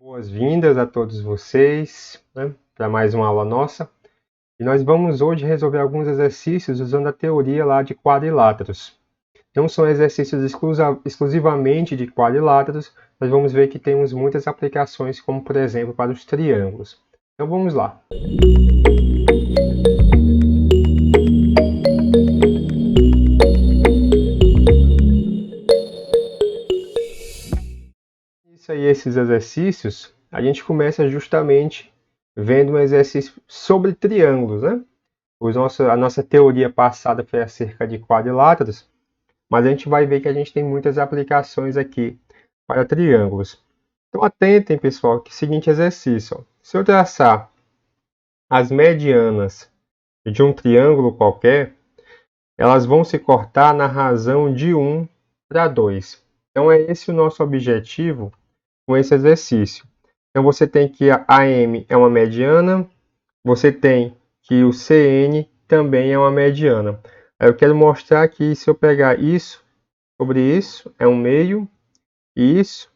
Boas-vindas a todos vocês, para mais uma aula nossa. E nós vamos hoje resolver alguns exercícios usando a teoria lá de quadriláteros. Não são exercícios exclusivamente de quadriláteros, nós vamos ver que temos muitas aplicações, como por exemplo para os triângulos. Então vamos lá. Isso aí, esses exercícios, a gente começa justamente vendo um exercício sobre triângulos, né? A nossa teoria passada foi acerca de quadriláteros, mas a gente vai ver que a gente tem muitas aplicações aqui para triângulos. Então atentem, pessoal, que seguinte exercício. Ó. Se eu traçar as medianas de um triângulo qualquer, elas vão se cortar na razão de 1 para 2. Então é esse o nosso objetivo com esse exercício. Então você tem que a AM é uma mediana, você tem que o CN também é uma mediana. Aí eu quero mostrar que se eu pegar isso sobre isso é um meio, e isso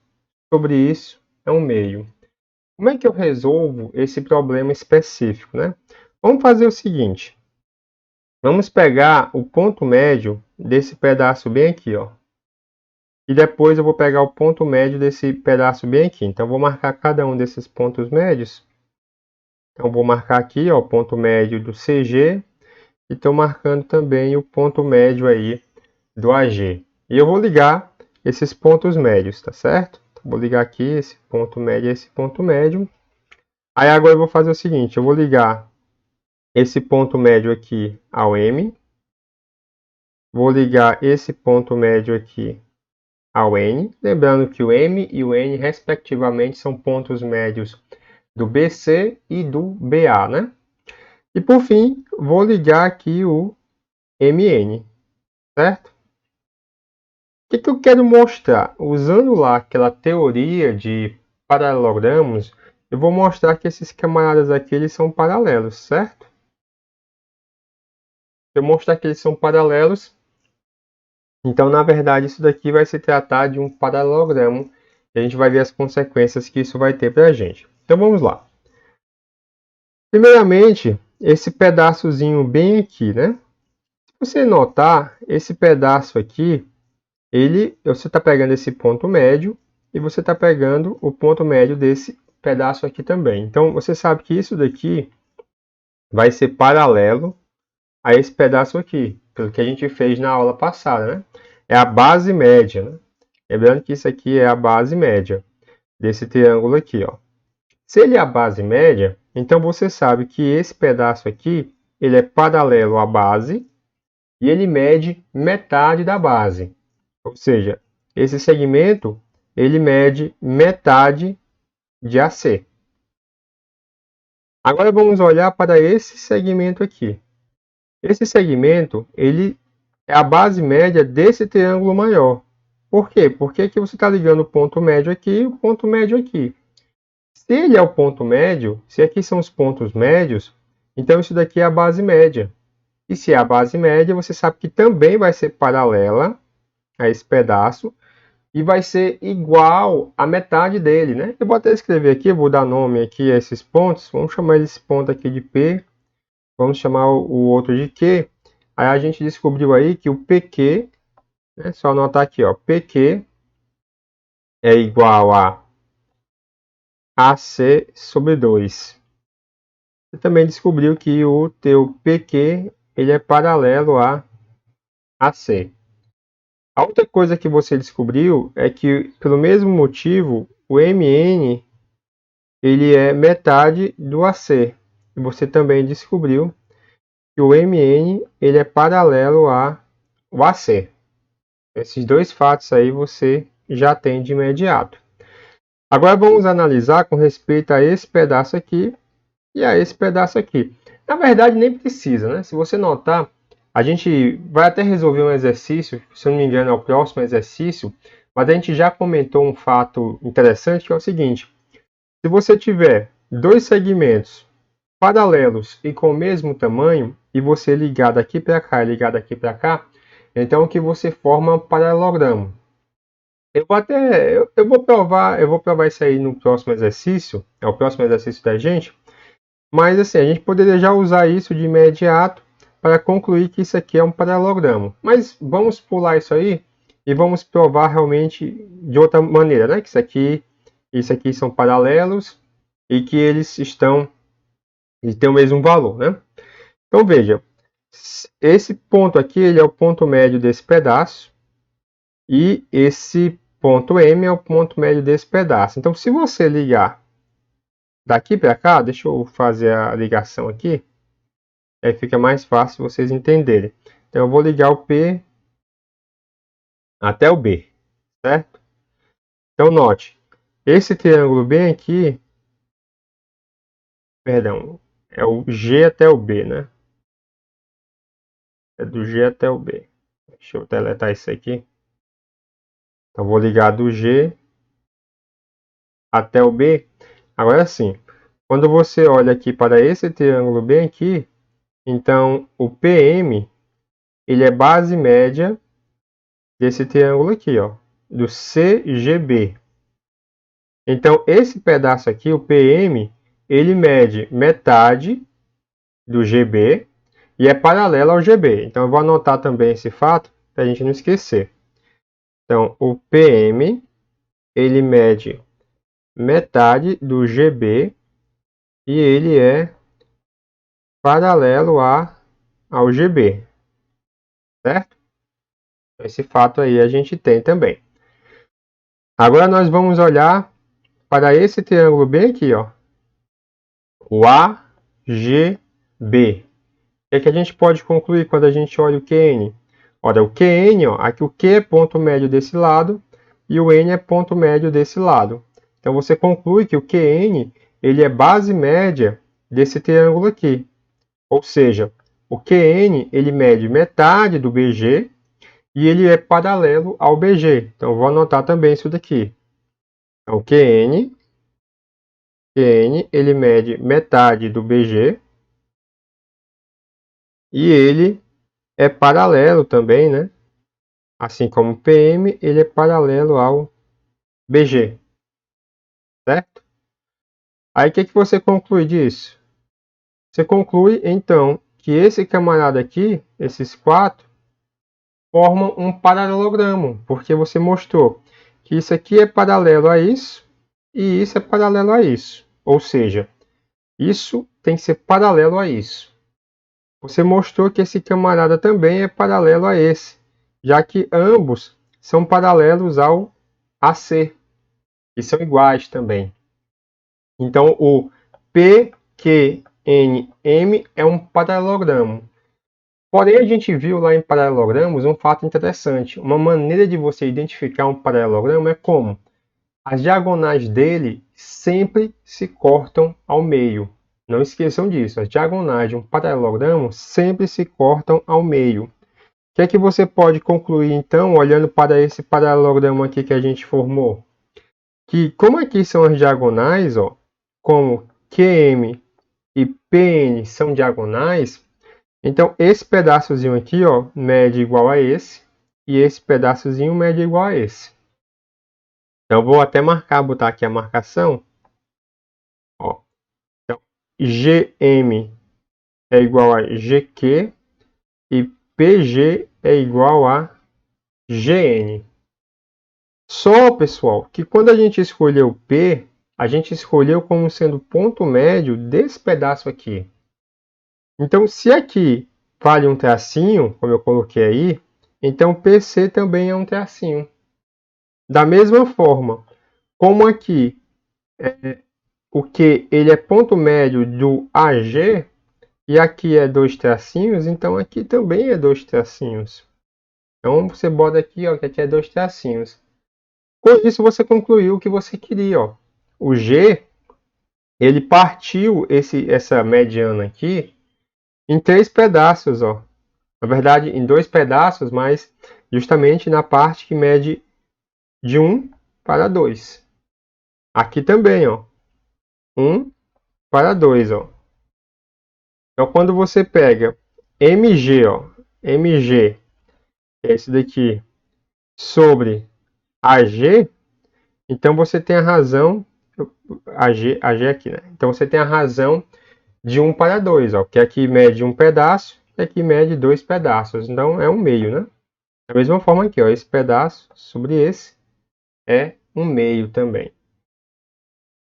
sobre isso é um meio. Como é que eu resolvo esse problema específico, né? Vamos fazer o seguinte. Vamos pegar o ponto médio desse pedaço bem aqui, ó. E depois eu vou pegar o ponto médio desse pedaço bem aqui. Então, vou marcar cada um desses pontos médios. Então, vou marcar aqui, ó, o ponto médio do CG. E estou marcando também o ponto médio aí do AG. E eu vou ligar esses pontos médios, tá certo? Então, vou ligar aqui esse ponto médio e esse ponto médio. Aí agora eu vou fazer o seguinte, eu vou ligar esse ponto médio aqui ao M. Vou ligar esse ponto médio aqui ao N, lembrando que o M e o N, respectivamente, são pontos médios do BC e do BA, né? E, por fim, vou ligar aqui o MN, certo? O que eu quero mostrar? Usando lá aquela teoria de paralelogramos, eu vou mostrar que esses camaradas aqui eles são paralelos, certo? Se eu mostrar que eles são paralelos, então, na verdade, isso daqui vai se tratar de um paralelogramo. E a gente vai ver as consequências que isso vai ter para a gente. Então, vamos lá. Primeiramente, esse pedaçozinho bem aqui, né? Se você notar, esse pedaço aqui, você está pegando esse ponto médio e você está pegando o ponto médio desse pedaço aqui também. Então, você sabe que isso daqui vai ser paralelo a esse pedaço aqui, pelo que a gente fez na aula passada, né? É a base média, né? Lembrando que isso aqui é a base média desse triângulo aqui, ó. Se ele é a base média, então você sabe que esse pedaço aqui, ele é paralelo à base e ele mede metade da base. Ou seja, esse segmento, ele mede metade de AC. Agora vamos olhar para esse segmento aqui. Esse segmento, ele é a base média desse triângulo maior. Por quê? Porque aqui você está ligando o ponto médio aqui e o ponto médio aqui. Se ele é o ponto médio, se aqui são os pontos médios, então isso daqui é a base média. E se é a base média, você sabe que também vai ser paralela a esse pedaço e vai ser igual à metade dele, né? Eu vou até escrever aqui, eu vou dar nome aqui a esses pontos. Vamos chamar esse ponto aqui de P, vamos chamar o outro de Q. Aí a gente descobriu aí que o PQ, né, só anotar aqui, ó, PQ é igual a AC sobre 2. Você também descobriu que o teu PQ ele é paralelo a AC. A outra coisa que você descobriu é que, pelo mesmo motivo, o MN ele é metade do AC. E você também descobriu que o MN ele é paralelo ao AC. Esses dois fatos aí você já tem de imediato. Agora vamos analisar com respeito a esse pedaço aqui e a esse pedaço aqui. Na verdade, nem precisa, né? Se você notar, a gente vai até resolver um exercício, se eu não me engano é o próximo exercício, mas a gente já comentou um fato interessante, que é o seguinte. Se você tiver dois segmentos paralelos e com o mesmo tamanho, e você ligar daqui para cá e ligar daqui para cá, então o que você forma é um paralelogramo. eu vou provar isso aí no próximo exercício, é o próximo exercício da gente, mas assim, a gente poderia já usar isso de imediato para concluir que isso aqui é um paralelogramo. Mas vamos pular isso aí e vamos provar realmente de outra maneira, né? Que isso aqui são paralelos e que eles têm o mesmo valor, né? Então veja, esse ponto aqui ele é o ponto médio desse pedaço e esse ponto M é o ponto médio desse pedaço. Então se você ligar daqui para cá, deixa eu fazer a ligação aqui, aí fica mais fácil vocês entenderem. Então eu vou ligar o P até o B, certo? Então note, esse triângulo bem aqui, perdão, é o G até o B, né? É do G até o B. Deixa eu deletar isso aqui. Então vou ligar do G até o B. Agora sim, quando você olha aqui para esse triângulo bem aqui, então o PM ele é base média desse triângulo aqui, ó, do CGB. Então esse pedaço aqui, o PM, ele mede metade do GB e é paralelo ao GB. Então eu vou anotar também esse fato para a gente não esquecer. Então o PM ele mede metade do GB e ele é paralelo ao GB, certo? Esse fato aí a gente tem também. Agora nós vamos olhar para esse triângulo bem aqui, ó, o AGB. O que a gente pode concluir quando a gente olha o QN? Olha, o QN, ó, aqui o Q é ponto médio desse lado e o N é ponto médio desse lado. Então você conclui que o QN ele é base média desse triângulo aqui. Ou seja, o QN ele mede metade do BG e ele é paralelo ao BG. Então eu vou anotar também isso daqui. Então QN ele mede metade do BG e ele é paralelo também, né? Assim como o PM, ele é paralelo ao BG, certo? Aí o que você conclui disso? Você conclui, então, que esse camarada aqui, esses quatro, formam um paralelogramo, porque você mostrou que isso aqui é paralelo a isso e isso é paralelo a isso. Ou seja, isso tem que ser paralelo a isso. Você mostrou que esse camarada também é paralelo a esse, já que ambos são paralelos ao AC e são iguais também. Então, o PQNM é um paralelogramo. Porém, a gente viu lá em paralelogramos um fato interessante. Uma maneira de você identificar um paralelogramo é como as diagonais dele sempre se cortam ao meio. Não esqueçam disso, as diagonais de um paralelogramo sempre se cortam ao meio. O que é que você pode concluir, então, olhando para esse paralelogramo aqui que a gente formou? Que, como aqui são as diagonais, ó, como QM e PN são diagonais, então esse pedaçozinho aqui, ó, mede igual a esse, e esse pedaçozinho mede igual a esse. Então, eu vou até botar aqui a marcação. Ó. Então, GM é igual a GQ e PG é igual a GN. Só, pessoal, que quando a gente escolheu P, a gente escolheu como sendo ponto médio desse pedaço aqui. Então, se aqui vale um tracinho, como eu coloquei aí, então PC também é um tracinho. Da mesma forma, como aqui o Q ele é ponto médio do AG, e aqui é dois tracinhos, então aqui também é dois tracinhos. Então você bota aqui, ó, que aqui é dois tracinhos. Com isso você concluiu o que você queria, ó. O G ele partiu essa mediana aqui em três pedaços, ó. Na verdade, em dois pedaços, mas justamente na parte que mede de 1 para 2. Aqui também, ó. 1 para 2, ó. Então, quando você pega MG, ó, MG, que é esse daqui, sobre AG, então você tem a razão, AG aqui, né? Então você tem a razão de 1 para 2, ó, que aqui mede um pedaço e aqui mede 2 pedaços, então é um meio, né? Da mesma forma aqui, ó, esse pedaço sobre esse é um meio também.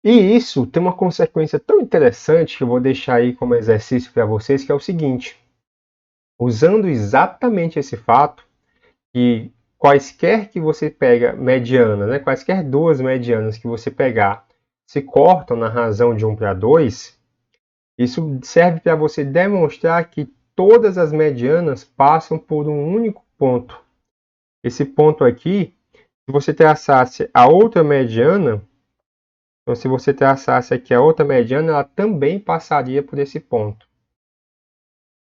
E isso tem uma consequência tão interessante que eu vou deixar aí como exercício para vocês, que é o seguinte: usando exatamente esse fato, que quaisquer que você pega medianas, né, quaisquer duas medianas que você pegar, se cortam na razão de 1 para 2, isso serve para você demonstrar que todas as medianas passam por um único ponto. Esse ponto aqui, se você traçasse a outra mediana, então se você traçasse aqui a outra mediana, ela também passaria por esse ponto.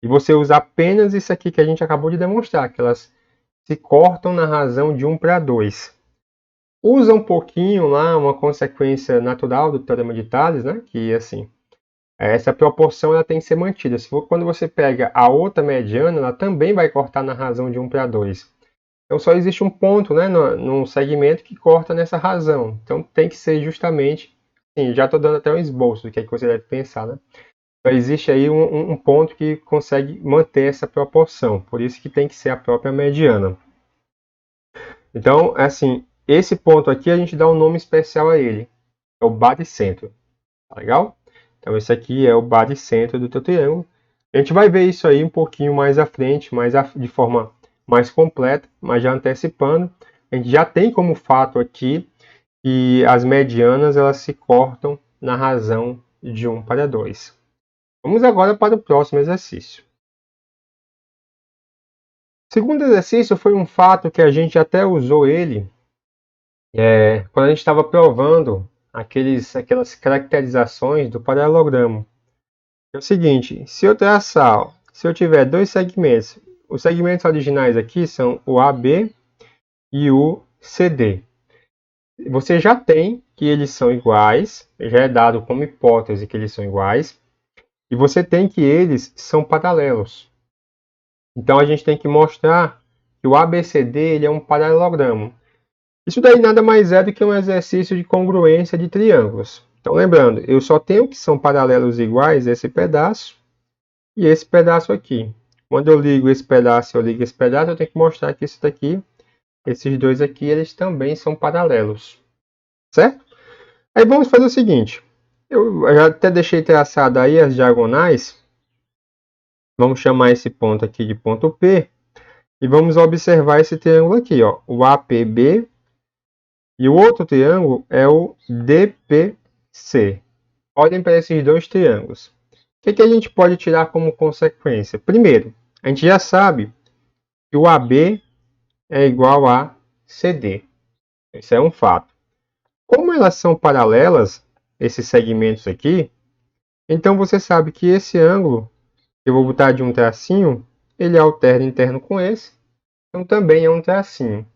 E você usa apenas isso aqui que a gente acabou de demonstrar, que elas se cortam na razão de 1 para 2. Usa um pouquinho lá uma consequência natural do teorema de Tales, né? Que assim, essa proporção ela tem que ser mantida. Quando você pega a outra mediana, ela também vai cortar na razão de 1 para 2. Então só existe um ponto, né, num segmento que corta nessa razão. Então tem que ser justamente, sim, já estou dando até um esboço do que é que você deve pensar, né? Então existe aí um ponto que consegue manter essa proporção, por isso que tem que ser a própria mediana. Então, assim, esse ponto aqui a gente dá um nome especial a ele, é o baricentro, tá legal? Então esse aqui é o baricentro do teu triângulo. A gente vai ver isso aí um pouquinho mais à frente, de forma mais completa, mas já antecipando, a gente já tem como fato aqui que as medianas elas se cortam na razão de 1 para 2. Vamos agora para o próximo exercício. O segundo exercício foi um fato que a gente até usou ele quando a gente estava provando aquelas caracterizações do paralelogramo. É o seguinte, se eu traçar, se eu tiver dois segmentos, os segmentos originais aqui são o AB e o CD. Você já tem que eles são iguais, já é dado como hipótese que eles são iguais, e você tem que eles são paralelos. Então a gente tem que mostrar que o ABCD ele é um paralelogramo. Isso daí nada mais é do que um exercício de congruência de triângulos. Então lembrando, eu só tenho que são paralelos iguais esse pedaço e esse pedaço aqui. Quando eu ligo esse pedaço, eu ligo esse pedaço, eu tenho que mostrar que isso daqui, esses dois aqui, eles também são paralelos. Certo? Aí vamos fazer o seguinte. Eu já até deixei traçado aí as diagonais. Vamos chamar esse ponto aqui de ponto P. E vamos observar esse triângulo aqui, ó, o APB. E o outro triângulo é o DPC. Olhem para esses dois triângulos. O que a gente pode tirar como consequência? Primeiro, a gente já sabe que o AB é igual a CD. Isso é um fato. Como elas são paralelas, esses segmentos aqui, então você sabe que esse ângulo, eu vou botar de um tracinho, ele alterna interno com esse, então também é um tracinho.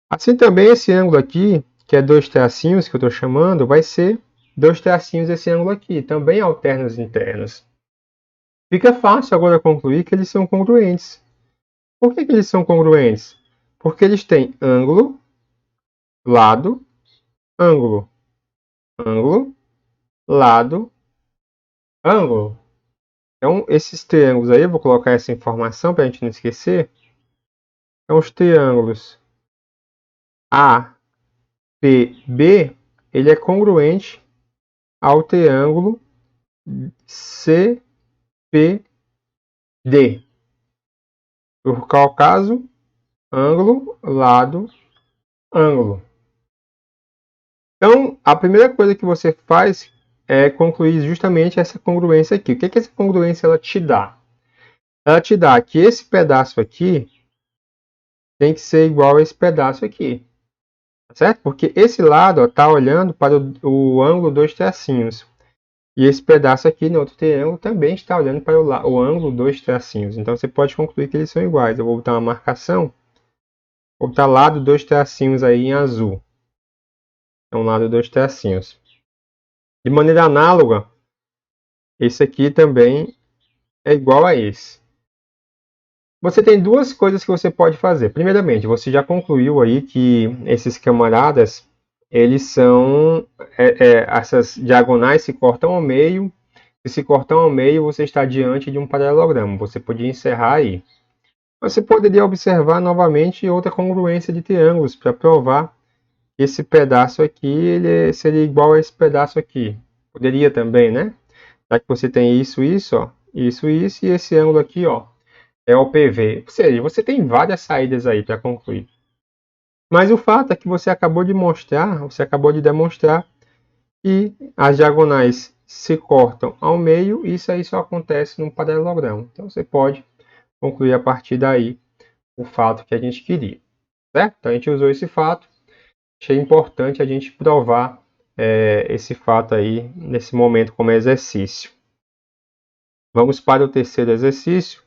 Assim também esse ângulo aqui, que é dois tracinhos que eu estou chamando, vai ser dois tracinhos esse ângulo aqui, também alternos internos. Fica fácil agora concluir que eles são congruentes. Por que eles são congruentes? Porque eles têm ângulo, lado, ângulo, ângulo, lado, ângulo. Então, esses triângulos aí, eu vou colocar essa informação para a gente não esquecer. Então, os triângulos APB, ele é congruente ao triângulo CPD. Por qual caso? Ângulo, lado, ângulo. Então, a primeira coisa que você faz é concluir justamente essa congruência aqui. O que essa congruência ela te dá? Ela te dá que esse pedaço aqui tem que ser igual a esse pedaço aqui. Certo? Porque esse lado está olhando para o ângulo dos tracinhos. E esse pedaço aqui no outro triângulo também está olhando para o ângulo dos tracinhos. Então você pode concluir que eles são iguais. Eu vou botar uma marcação. Vou botar lado dos tracinhos aí em azul. Então, lado dos tracinhos. De maneira análoga, esse aqui também é igual a esse. você tem duas coisas que você pode fazer. Primeiramente, você já concluiu aí que esses camaradas, eles são, essas diagonais se cortam ao meio. Se cortam ao meio, você está diante de um paralelogramo. Você podia encerrar aí. Você poderia observar novamente outra congruência de triângulos para provar que esse pedaço aqui ele seria igual a esse pedaço aqui. Poderia também, né? Já que você tem isso, ó, isso, e esse ângulo aqui, ó, é o PV. Ou seja, você tem várias saídas aí para concluir. Mas o fato é que você acabou de demonstrar que as diagonais se cortam ao meio, e isso aí só acontece num paralelogramo. Então você pode concluir a partir daí o fato que a gente queria, certo? Então a gente usou esse fato, achei importante a gente provar esse fato aí nesse momento como exercício. Vamos para o terceiro exercício.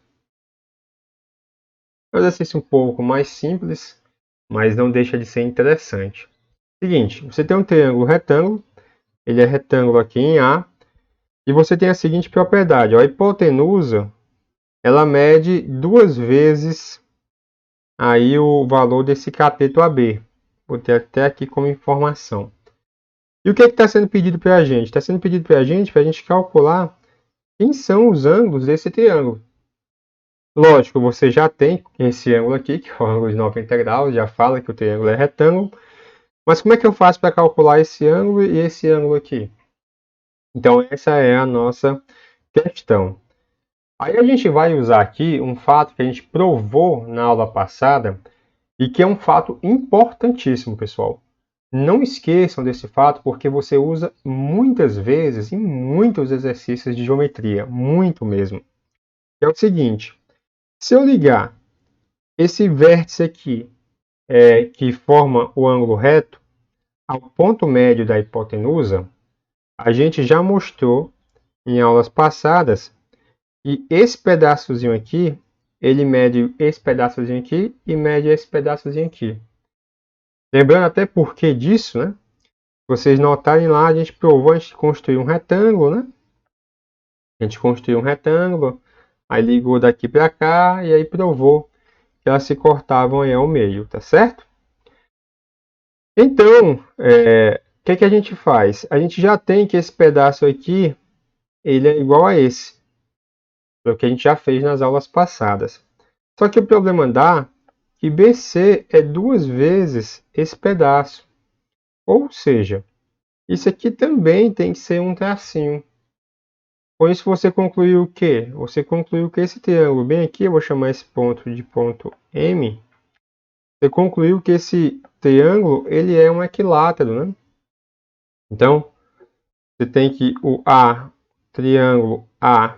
É um exercício um pouco mais simples, mas não deixa de ser interessante. Seguinte, você tem um triângulo retângulo, ele é retângulo aqui em A, e você tem a seguinte propriedade, ó, a hipotenusa, ela mede 2 vezes aí o valor desse cateto AB. Vou ter até aqui como informação. E o que está sendo pedido para a gente? Está sendo pedido para a gente calcular quem são os ângulos desse triângulo. Lógico, você já tem esse ângulo aqui, que é o ângulo de 90 graus, já fala que o triângulo é retângulo. Mas como é que eu faço para calcular esse ângulo e esse ângulo aqui? Então, essa é a nossa questão. Aí a gente vai usar aqui um fato que a gente provou na aula passada e que é um fato importantíssimo, pessoal. Não esqueçam desse fato porque você usa muitas vezes em muitos exercícios de geometria, muito mesmo. É o seguinte, se eu ligar esse vértice aqui, que forma o ângulo reto, ao ponto médio da hipotenusa, a gente já mostrou em aulas passadas que esse pedaçozinho aqui, ele mede esse pedaçozinho aqui e mede esse pedaçozinho aqui. Lembrando até por que disso, né? Vocês notarem lá, a gente provou, a gente construiu um retângulo, né? A gente construiu um retângulo, aí ligou daqui para cá e aí provou que elas se cortavam aí ao meio, tá certo? Então, o que a gente faz? A gente já tem que esse pedaço aqui, ele é igual a esse, é o que a gente já fez nas aulas passadas. Só que o problema dá que BC é 2 vezes esse pedaço. Ou seja, isso aqui também tem que ser um tracinho. Com isso você concluiu o quê? Você concluiu que esse triângulo bem aqui, eu vou chamar esse ponto de ponto M. Você concluiu que esse triângulo ele é um equilátero, né? Então, você tem que o triângulo ABM,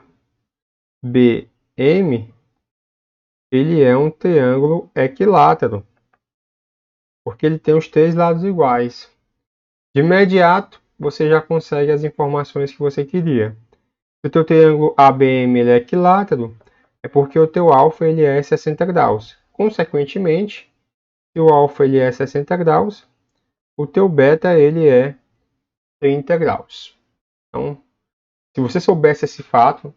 ele é um triângulo equilátero, porque ele tem os 3 lados iguais. De imediato, você já consegue as informações que você queria. Se o teu triângulo ABM ele é equilátero, é porque o teu alfa ele é 60 graus. Consequentemente, se o alfa ele é 60 graus, o teu beta ele é 30 graus. Então, se você soubesse esse fato,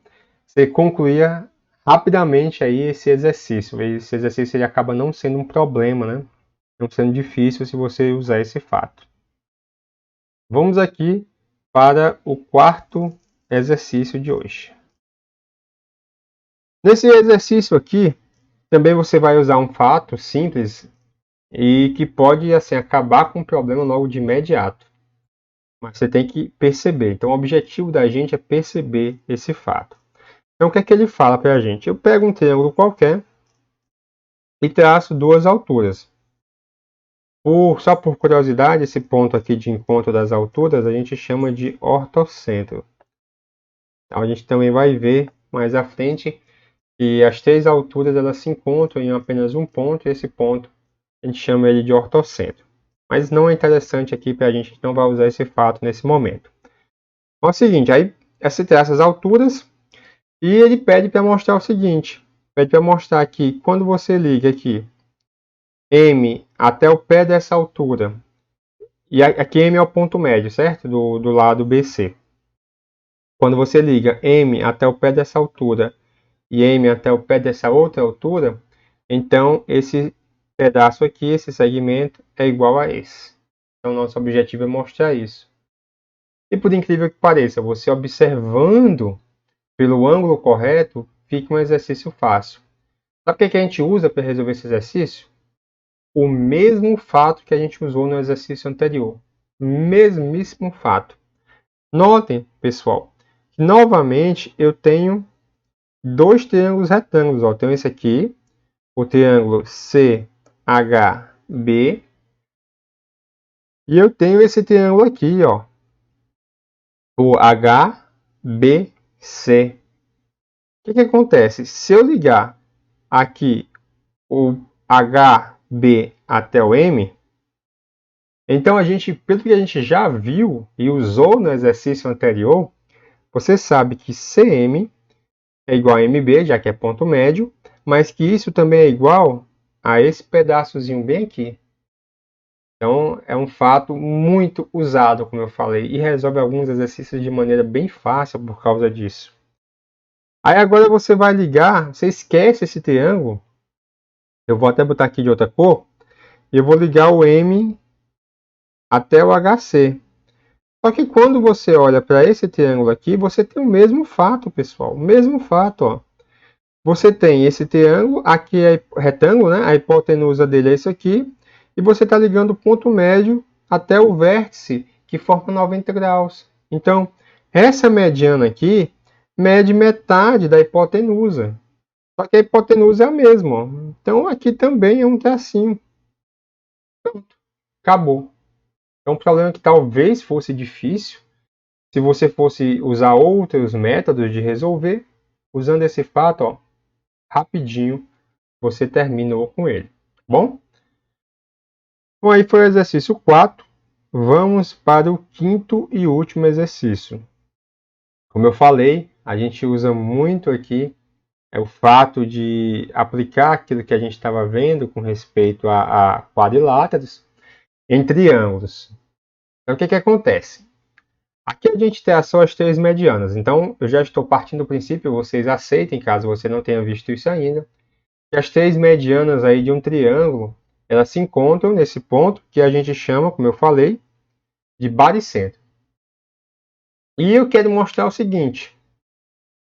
você concluía rapidamente aí esse exercício. Esse exercício ele acaba não sendo um problema, né? Não sendo difícil se você usar esse fato. Vamos aqui para o quarto exercício de hoje. Nesse exercício aqui, também você vai usar um fato simples e que pode assim, acabar com o problema logo de imediato. Mas você tem que perceber. Então, o objetivo da gente é perceber esse fato. Então, o que é que ele fala para a gente? Eu pego um triângulo qualquer e traço 2 alturas. Só por curiosidade, esse ponto aqui de encontro das alturas a gente chama de ortocentro. Então, a gente também vai ver mais à frente que as 3 alturas elas se encontram em apenas um ponto, e esse ponto a gente chama ele de ortocentro. Mas não é interessante aqui para a gente não vai usar esse fato nesse momento. Então, é o seguinte, aí se traça as alturas e ele pede para mostrar o seguinte, pede para mostrar que quando você liga aqui M até o pé dessa altura, e aqui M é o ponto médio, certo? Do lado BC. Quando você liga M até o pé dessa altura e M até o pé dessa outra altura, então esse pedaço aqui, esse segmento, é igual a esse. Então, nosso objetivo é mostrar isso. E por incrível que pareça, você observando pelo ângulo correto, fica um exercício fácil. Sabe o que a gente usa para resolver esse exercício? O mesmo fato que a gente usou no exercício anterior. Mesmíssimo fato. Notem, pessoal, que novamente eu tenho dois triângulos retângulos. Ó. Tenho esse aqui, o triângulo CHB, e eu tenho esse triângulo aqui, ó, o HBC. O que acontece? Se eu ligar aqui o HB até o M, então pelo que a gente já viu e usou no exercício anterior, você sabe que CM é igual a MB, já que é ponto médio, mas que isso também é igual a esse pedaçozinho bem aqui. Então, é um fato muito usado, como eu falei, e resolve alguns exercícios de maneira bem fácil por causa disso. Aí agora você vai ligar, você esquece esse triângulo, eu vou até botar aqui de outra cor, e eu vou ligar o M até o HC. Só que quando você olha para esse triângulo aqui, você tem o mesmo fato, pessoal. O mesmo fato, ó. Você tem esse triângulo, aqui é retângulo, né? A hipotenusa dele é isso aqui. E você está ligando o ponto médio até o vértice, que forma 90 graus. Então, essa mediana aqui mede metade da hipotenusa. Só que a hipotenusa é a mesma, ó. Então, aqui também é um tracinho. Pronto. Acabou. É um problema que talvez fosse difícil se você fosse usar outros métodos de resolver. Usando esse fato, ó, rapidinho você terminou com ele. Bom? Bom, aí foi o exercício 4. Vamos para o quinto e último exercício. Como eu falei, a gente usa muito aqui o fato de aplicar aquilo que a gente estava vendo com respeito a quadriláteros em triângulos. Então, o que acontece? Aqui a gente tem só as três medianas. Então, eu já estou partindo do princípio, vocês aceitem, caso você não tenha visto isso ainda, que as três medianas aí de um triângulo, elas se encontram nesse ponto que a gente chama, como eu falei, de baricentro. E eu quero mostrar o seguinte.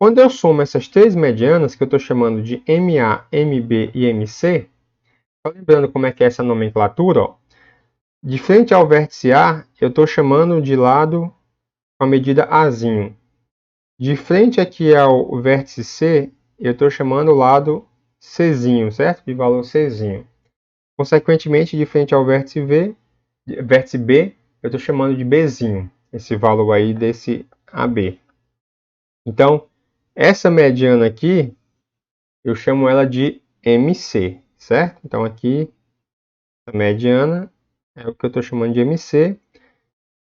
Quando eu somo essas três medianas, que eu estou chamando de MA, MB e MC, lembrando como é que é essa nomenclatura, ó, de frente ao vértice A, eu estou chamando de lado com a medida Azinho. De frente aqui ao vértice C, eu estou chamando o lado Czinho, certo? De valor Czinho. Consequentemente, de frente ao vértice B, eu estou chamando de Bzinho, esse valor aí desse AB. Então, essa mediana aqui, eu chamo ela de MC, certo? Então, aqui, a mediana é o que eu estou chamando de MC.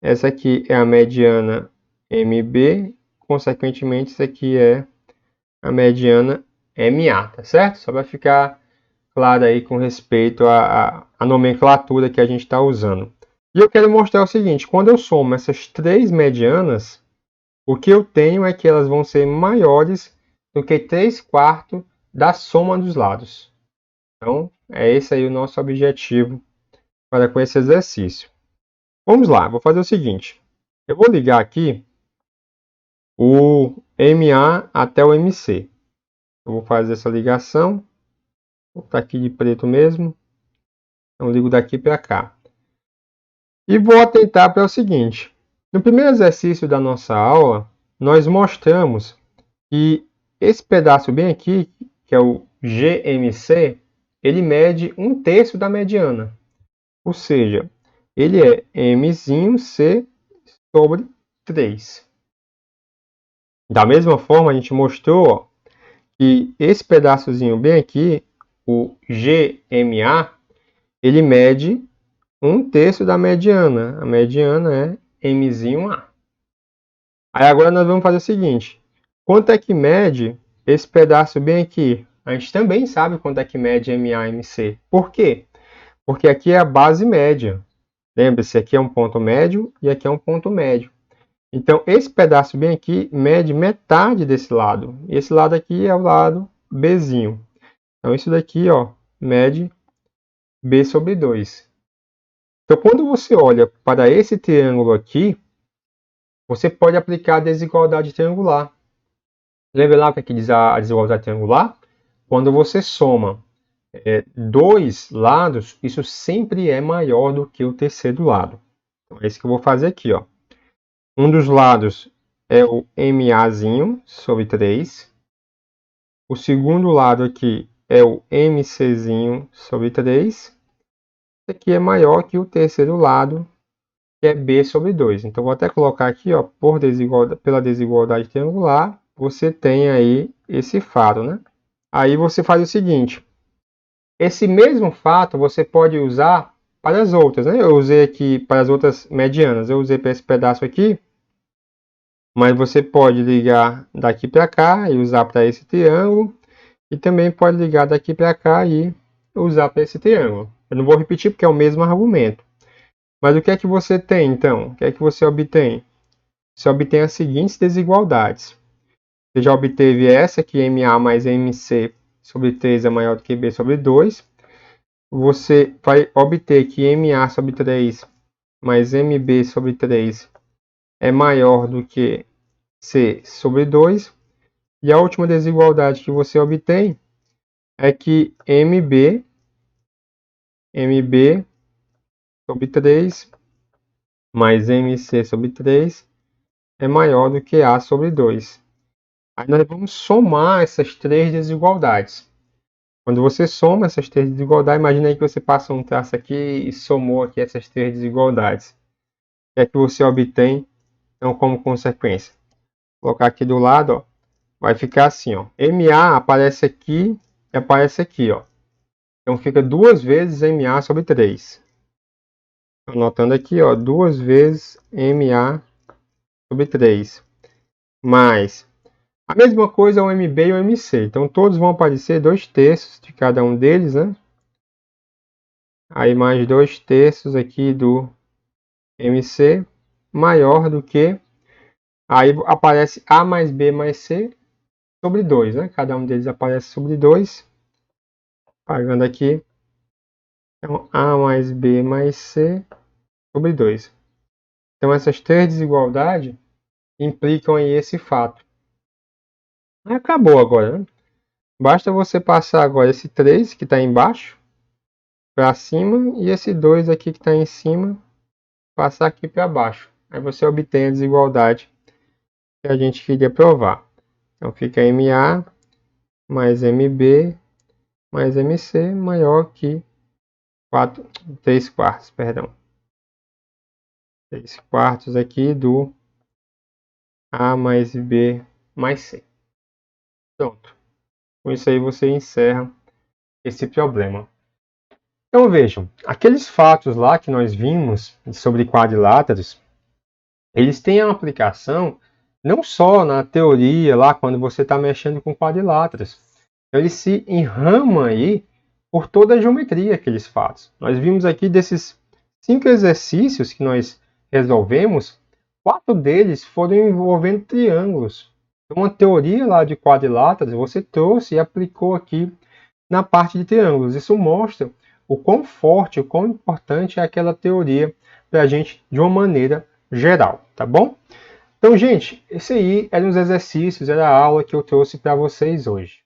Essa aqui é a mediana MB, consequentemente, isso aqui é a mediana MA, tá certo? Só vai ficar claro aí com respeito à nomenclatura que a gente está usando. E eu quero mostrar o seguinte, quando eu somo essas três medianas, o que eu tenho é que elas vão ser maiores do que 3/4 da soma dos lados. Então, é esse aí o nosso objetivo para com esse exercício. Vamos lá, vou fazer o seguinte. Eu vou ligar aqui o MA até o MC. Eu vou fazer essa ligação. Vou botar aqui de preto mesmo. Então, ligo daqui para cá. E vou atentar para o seguinte. No primeiro exercício da nossa aula, nós mostramos que esse pedaço bem aqui, que é o GMC, ele mede 1/3 da mediana. Ou seja, ele é Mzinho C sobre 3. Da mesma forma, a gente mostrou, ó, que esse pedaçozinho bem aqui, o GMA, ele mede 1/3 da mediana. A mediana é Mzinho A. Aí agora nós vamos fazer o seguinte. Quanto é que mede esse pedaço bem aqui? A gente também sabe quanto é que mede MA e MC. Por quê? Porque aqui é a base média. Lembre-se, aqui é um ponto médio e aqui é um ponto médio. Então, esse pedaço bem aqui mede metade desse lado. E esse lado aqui é o lado Bzinho. Então, isso daqui, ó, mede B sobre 2. Então, quando você olha para esse triângulo aqui, você pode aplicar a desigualdade triangular. Lembra lá o que diz a desigualdade triangular? Quando você soma dois lados, isso sempre é maior do que o terceiro lado. Então, é isso que eu vou fazer aqui, ó. Um dos lados é o MAzinho sobre 3. O segundo lado aqui é o MCzinho sobre 3. Esse aqui é maior que o terceiro lado, que é B sobre 2. Então, vou até colocar aqui, ó, pela desigualdade triangular, você tem aí esse fato, né? Aí você faz o seguinte. Esse mesmo fato você pode usar para as outras, né? Eu usei aqui para as outras medianas. Eu usei para esse pedaço aqui. Mas você pode ligar daqui para cá e usar para esse triângulo. E também pode ligar daqui para cá e usar para esse triângulo. Eu não vou repetir porque é o mesmo argumento. Mas o que é que você tem, então? O que é que você obtém? Você obtém as seguintes desigualdades. Você já obteve essa, que MA mais MC sobre 3 é maior do que B sobre 2. Você vai obter que MA sobre 3 mais MB sobre 3 é maior do que C sobre 2. E a última desigualdade que você obtém é que MB sobre 3 mais MC sobre 3 é maior do que A sobre 2. Aí nós vamos somar essas três desigualdades. Quando você soma essas três desigualdades, imagina aí que você passa um traço aqui e somou aqui essas três desigualdades. O que é que você obtém, então, como consequência? Vou colocar aqui do lado, ó, vai ficar assim, ó. MA aparece aqui e aparece aqui, ó. Então fica 2 vezes MA sobre 3. Anotando aqui, ó, 2 vezes MA sobre 3. Mais a mesma coisa o MB e o MC. Então todos vão aparecer 2/3 de cada um deles, né? Aí mais 2/3 aqui do MC maior do que. Aí aparece A mais B mais C sobre 2, né? Cada um deles aparece sobre 2. Pagando aqui. Então A mais B mais C sobre 2. Então essas três desigualdades implicam aí esse fato. Acabou agora, né? Basta você passar agora esse 3 que está embaixo para cima e esse 2 aqui que está em cima passar aqui para baixo. Aí você obtém a desigualdade que a gente queria provar. Então fica MA mais MB mais MC maior que 3 quartos, perdão. 3 quartos aqui do A mais B mais C. Pronto. Com isso aí você encerra esse problema. Então vejam, aqueles fatos lá que nós vimos sobre quadriláteros, eles têm uma aplicação não só na teoria lá quando você está mexendo com quadriláteros. Eles se enramam aí por toda a geometria aqueles fatos. Nós vimos aqui desses 5 exercícios que nós resolvemos, 4 deles foram envolvendo triângulos. Então, uma teoria lá de quadriláteros você trouxe e aplicou aqui na parte de triângulos. Isso mostra o quão forte, o quão importante é aquela teoria para a gente de uma maneira geral, tá bom? Então, gente, esse aí eram os exercícios, era a aula que eu trouxe para vocês hoje.